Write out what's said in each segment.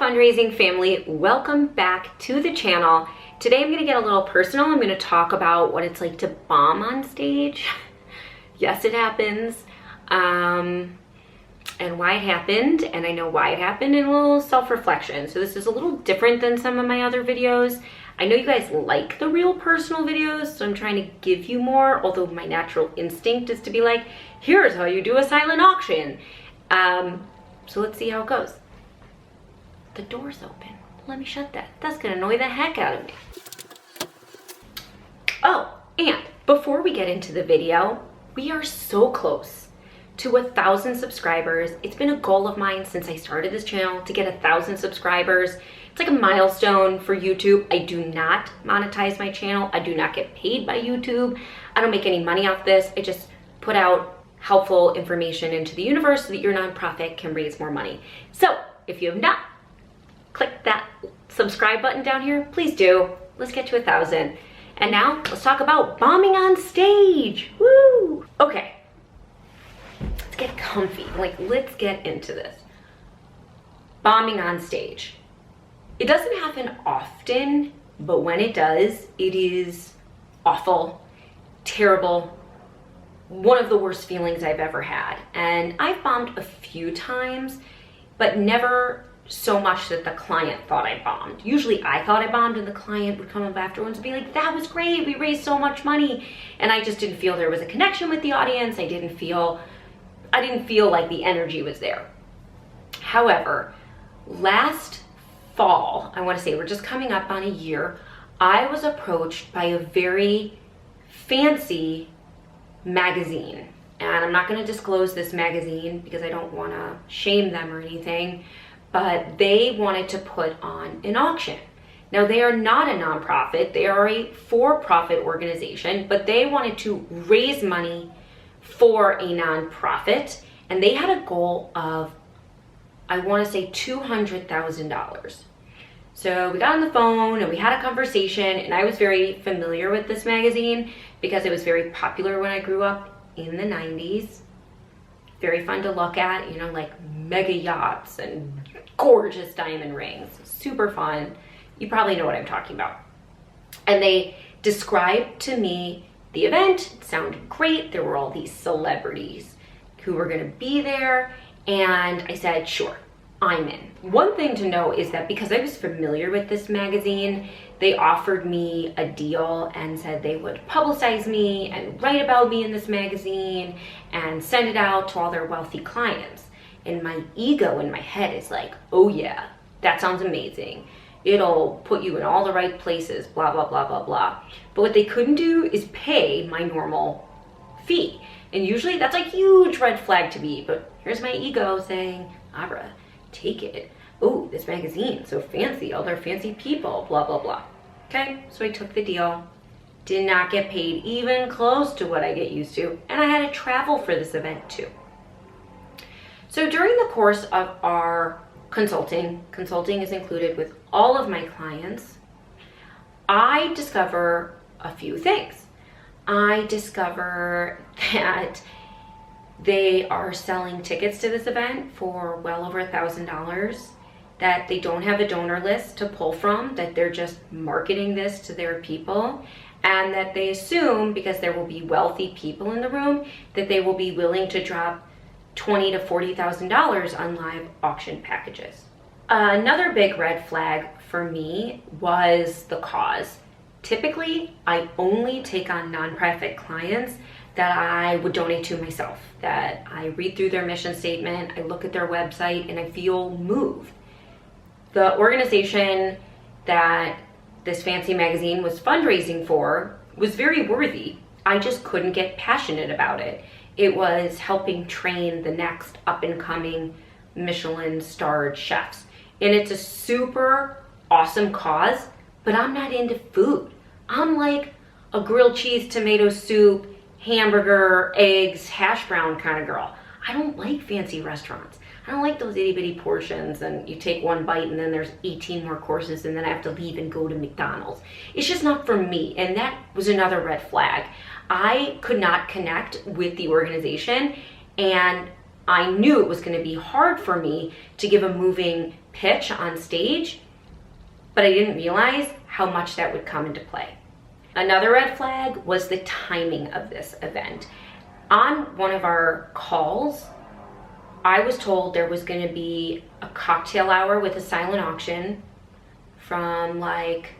Fundraising Family, welcome back to the channel. Today I'm going to get a little personal. I'm going to talk about what it's like to bomb on stage. Yes, it happens, and why it happened, and I know why it happened, and a little self-reflection. So this is a little different than some of my other videos. I know you guys like the real personal videos, so I'm trying to give you more, although my natural instinct is to be like, here's how you do a silent auction. So let's see how it goes. The door's open. Let me shut that. That's gonna annoy the heck out of me. Oh, and before we get into the video, we are so close to 1,000 subscribers. It's been a goal of mine since I started this channel to get 1,000 subscribers. It's like a milestone for YouTube. I do not monetize my channel. I do not get paid by YouTube. I don't make any money off this. I just put out helpful information into the universe so that your nonprofit can raise more money. So if you have not click that subscribe button down here, please do. Let's get to 1,000. And now let's talk about bombing on stage. Woo! Okay, let's get comfy. Let's get into this. Bombing on stage. It doesn't happen often, but when it does, it is awful, terrible, one of the worst feelings I've ever had. And I've bombed a few times, but never so much that the client thought I bombed. Usually I thought I bombed and the client would come up afterwards and be like, that was great, we raised so much money. And I just didn't feel there was a connection with the audience. I didn't feel like the energy was there. However, last fall, I want to say we're just coming up on a year, I was approached by a very fancy magazine. And I'm not going to disclose this magazine because I don't want to shame them or anything, but they wanted to put on an auction. Now, they are not a nonprofit, they are a for-profit organization, but they wanted to raise money for a nonprofit, and they had a goal of, I want to say, $200,000. So we got on the phone and we had a conversation, and I was very familiar with this magazine because it was very popular when I grew up in the 90s. Very fun to look at, you know, like mega yachts and gorgeous diamond rings. Super fun. You probably know what I'm talking about. And they described to me the event. It sounded great. There were all these celebrities who were going to be there. And I said, sure, I'm in. One thing to know is that because I was familiar with this magazine, they offered me a deal and said they would publicize me and write about me in this magazine and send it out to all their wealthy clients. And my ego in my head is like, oh yeah, that sounds amazing. It'll put you in all the right places, blah, blah, blah, blah, blah. But what they couldn't do is pay my normal fee. And usually that's a huge red flag to me, but here's my ego saying, Abra, take it. Oh, this magazine, so fancy, all their fancy people, blah, blah, blah. Okay, so I took the deal. Did not get paid even close to what I get used to, and I had to travel for this event too. So during the course of our consulting is included with all of my clients, I discover a few things. I discover that they are selling tickets to this event for well over $1,000, that they don't have a donor list to pull from, that they're just marketing this to their people, and that they assume, because there will be wealthy people in the room, that they will be willing to drop $20,000 to $40,000 on live auction packages. Another big red flag for me was the cause. Typically, I only take on nonprofit clients that I would donate to myself, that I read through their mission statement, I look at their website, and I feel moved. The organization that this fancy magazine was fundraising for was very worthy. I just couldn't get passionate about it. It was helping train the next up-and-coming Michelin-starred chefs. And it's a super awesome cause, but I'm not into food. I'm like a grilled cheese, tomato soup, hamburger, eggs, hash brown kind of girl. I don't like fancy restaurants. I don't like those itty bitty portions and you take one bite and then there's 18 more courses and then I have to leave and go to McDonald's. It's just not for me, and that was another red flag. I could not connect with the organization, and I knew it was going to be hard for me to give a moving pitch on stage, but I didn't realize how much that would come into play. Another red flag was the timing of this event. On one of our calls, I was told there was going to be a cocktail hour with a silent auction from like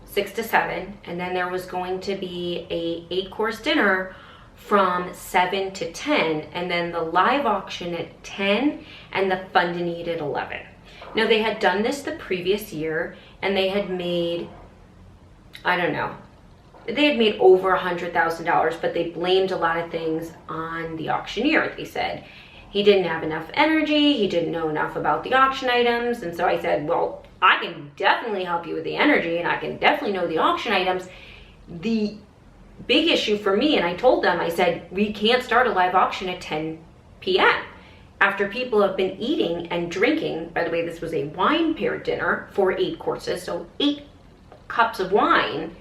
6 to 7, and then there was going to be a 8-course dinner from 7 to 10, and then the live auction at 10 and the fund and eat at 11. Now they had done this the previous year and they had made, I don't know, they had made over $100,000, but they blamed a lot of things on the auctioneer. They said he didn't have enough energy, he didn't know enough about the auction items. And so I said, well, I can definitely help you with the energy and I can definitely know the auction items. The big issue for me, and I told them, I said, we can't start a live auction at 10 p.m. after people have been eating and drinking. By the way, this was a wine paired dinner for 8 courses, so 8 cups of wine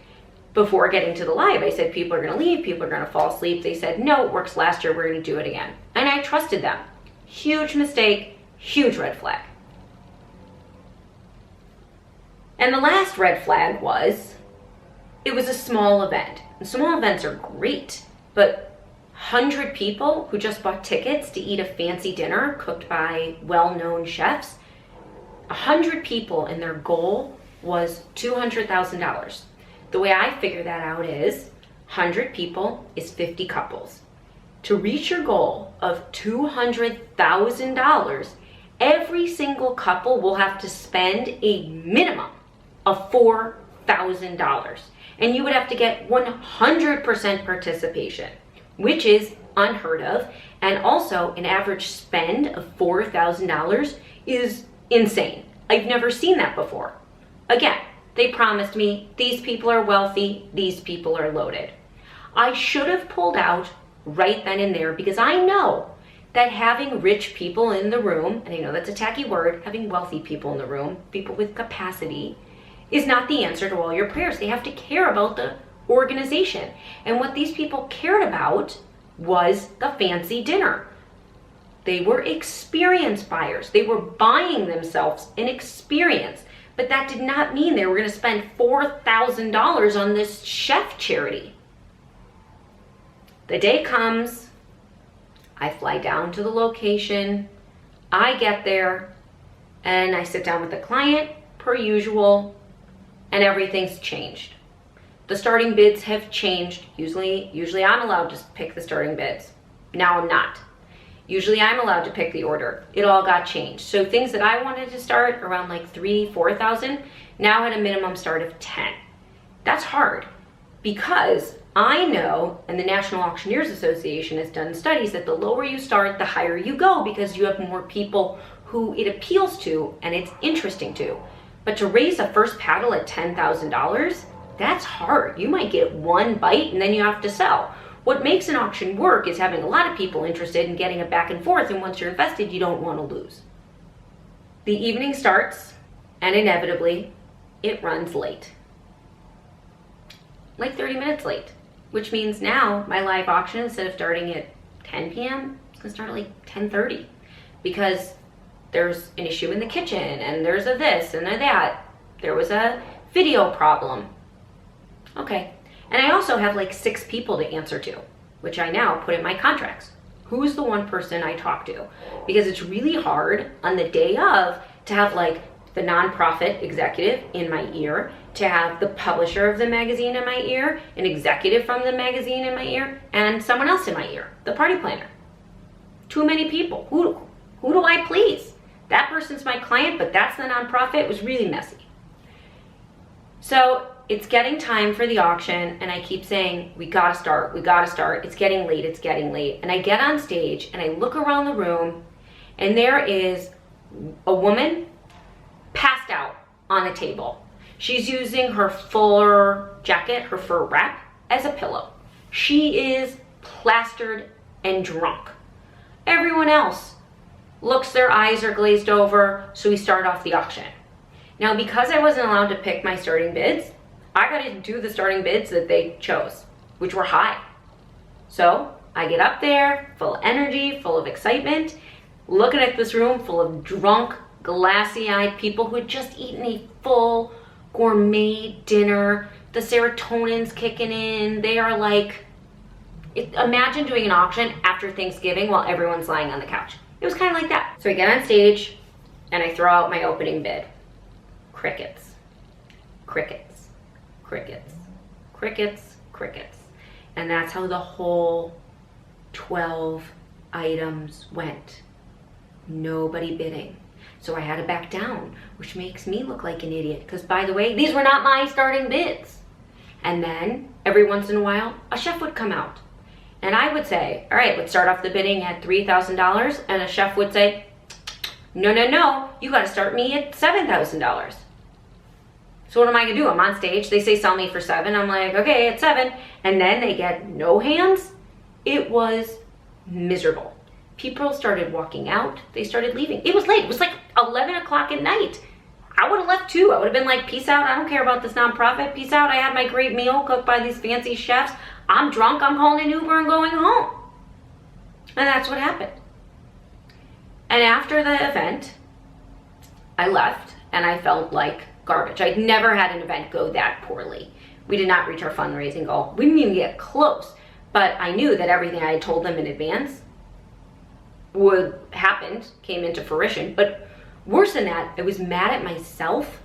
before getting to the live. I said, people are gonna leave, people are gonna fall asleep. They said, no, it works last year, we're gonna do it again. And I trusted them. Huge mistake, huge red flag. And the last red flag was, it was a small event. And small events are great, but 100 people who just bought tickets to eat a fancy dinner cooked by well-known chefs, 100 people and their goal was $200,000. The way I figure that out is 100 people is 50 couples. To reach your goal of $200,000, every single couple will have to spend a minimum of $4,000. And you would have to get 100% participation, which is unheard of. And also an average spend of $4,000 is insane. I've never seen that before. Again, they promised me these people are wealthy, these people are loaded. I should have pulled out right then and there, because I know that having rich people in the room, and I know that's a tacky word, having wealthy people in the room, people with capacity, is not the answer to all your prayers. They have to care about the organization. And what these people cared about was the fancy dinner. They were experience buyers. They were buying themselves an experience. But that did not mean they were going to spend $4,000 on this chef charity. The day comes, I fly down to the location, I get there, and I sit down with the client, per usual, and everything's changed. The starting bids have changed. Usually I'm allowed to pick the starting bids. Now I'm not. Usually I'm allowed to pick the order. It all got changed. So things that I wanted to start around like 3,000-4,000 now had a minimum start of 10. That's hard, because I know, and the National Auctioneers Association has done studies, that the lower you start, the higher you go, because you have more people who it appeals to and it's interesting to. But to raise a first paddle at $10,000, that's hard. You might get one bite and then you have to sell. What makes an auction work is having a lot of people interested in getting it back and forth, and once you're invested, you don't want to lose. The evening starts, and inevitably, it runs late. Like 30 minutes late, which means now my live auction, instead of starting at 10 p.m., it's gonna start at like 10:30, because there's an issue in the kitchen, and there's a this and a that. There was a video problem. Okay. And I also have like 6 people to answer to, which I now put in my contracts. Who's the one person I talk to? Because it's really hard on the day of to have like the nonprofit executive in my ear, to have the publisher of the magazine in my ear, an executive from the magazine in my ear, and someone else in my ear, the party planner. Too many people. Who do I please? That person's my client, but that's the nonprofit. It was really messy. So it's getting time for the auction, and I keep saying, we gotta start, it's getting late, and I get on stage and I look around the room, and there is a woman passed out on a table. She's using her fur jacket, her fur wrap, as a pillow. She is plastered and drunk. Everyone else looks, their eyes are glazed over, so we start off the auction. Now, because I wasn't allowed to pick my starting bids, I got to do the starting bids that they chose, which were high. So I get up there, full of energy, full of excitement, looking at this room full of drunk, glassy-eyed people who had just eaten a full gourmet dinner. The serotonin's kicking in. They are like, imagine doing an auction after Thanksgiving while everyone's lying on the couch. It was kind of like that. So I get on stage and I throw out my opening bid. Crickets, crickets, crickets, crickets, crickets. And that's how the whole 12 items went. Nobody bidding. So I had to back down, which makes me look like an idiot. Because by the way, these were not my starting bids. And then every once in a while, a chef would come out. And I would say, all right, let's start off the bidding at $3,000. And a chef would say, no, no, no, you got to start me at $7,000. So what am I gonna do? I'm on stage, they say sell me for $7. I'm like, okay, it's $7. And then they get no hands. It was miserable. People started walking out. They started leaving. It was late. It was like 11 o'clock at night. I would have left too. I would have been like, peace out. I don't care about this nonprofit. Peace out. I had my great meal cooked by these fancy chefs. I'm drunk. I'm calling an Uber and going home. And that's what happened. And after the event, I left and I felt like garbage. I'd never had an event go that poorly. We did not reach our fundraising goal. We didn't even get close. But I knew that everything I had told them in advance would happen, came into fruition. But worse than that, I was mad at myself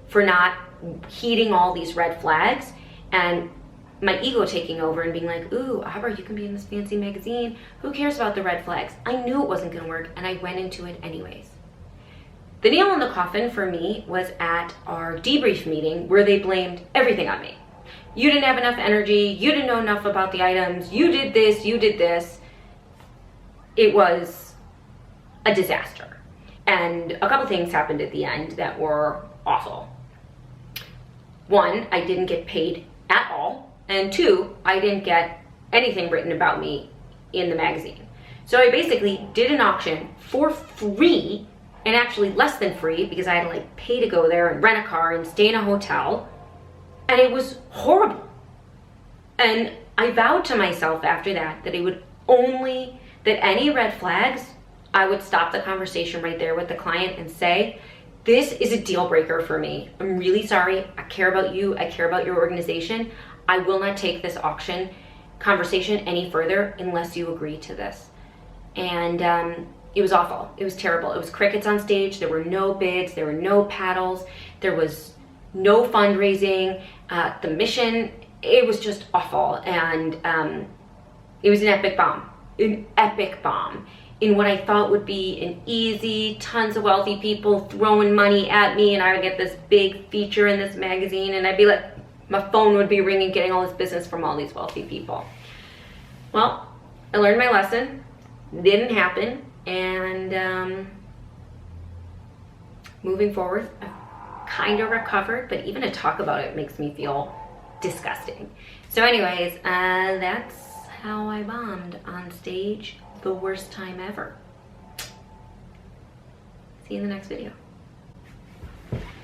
for not heeding all these red flags and my ego taking over and being like, ooh, Abra, you can be in this fancy magazine. Who cares about the red flags? I knew it wasn't gonna work and I went into it anyways. The nail in the coffin for me was at our debrief meeting where they blamed everything on me. You didn't have enough energy, you didn't know enough about the items, you did this, you did this. It was a disaster. And a couple things happened at the end that were awful. One, I didn't get paid at all. And two, I didn't get anything written about me in the magazine. So I basically did an auction for free, and actually less than free because I had to like pay to go there and rent a car and stay in a hotel. And it was horrible. And I vowed to myself after that that it would only, that any red flags, I would stop the conversation right there with the client and say, this is a deal breaker for me. I'm really sorry. I care about you. I care about your organization. I will not take this auction conversation any further unless you agree to this. And it was awful. It was terrible. It was crickets on stage. There were no bids. There were no paddles. There was no fundraising. The mission, it was just awful. And it was an epic bomb. An epic bomb in what I thought would be an easy, tons of wealthy people throwing money at me, and I would get this big feature in this magazine, and I'd be like, my phone would be ringing getting all this business from all these wealthy people. Well, I learned my lesson. Didn't happen. And moving forward, I've kind of recovered, but even to talk about it makes me feel disgusting. So anyways, that's how I bombed on stage the worst time ever. See you in the next video.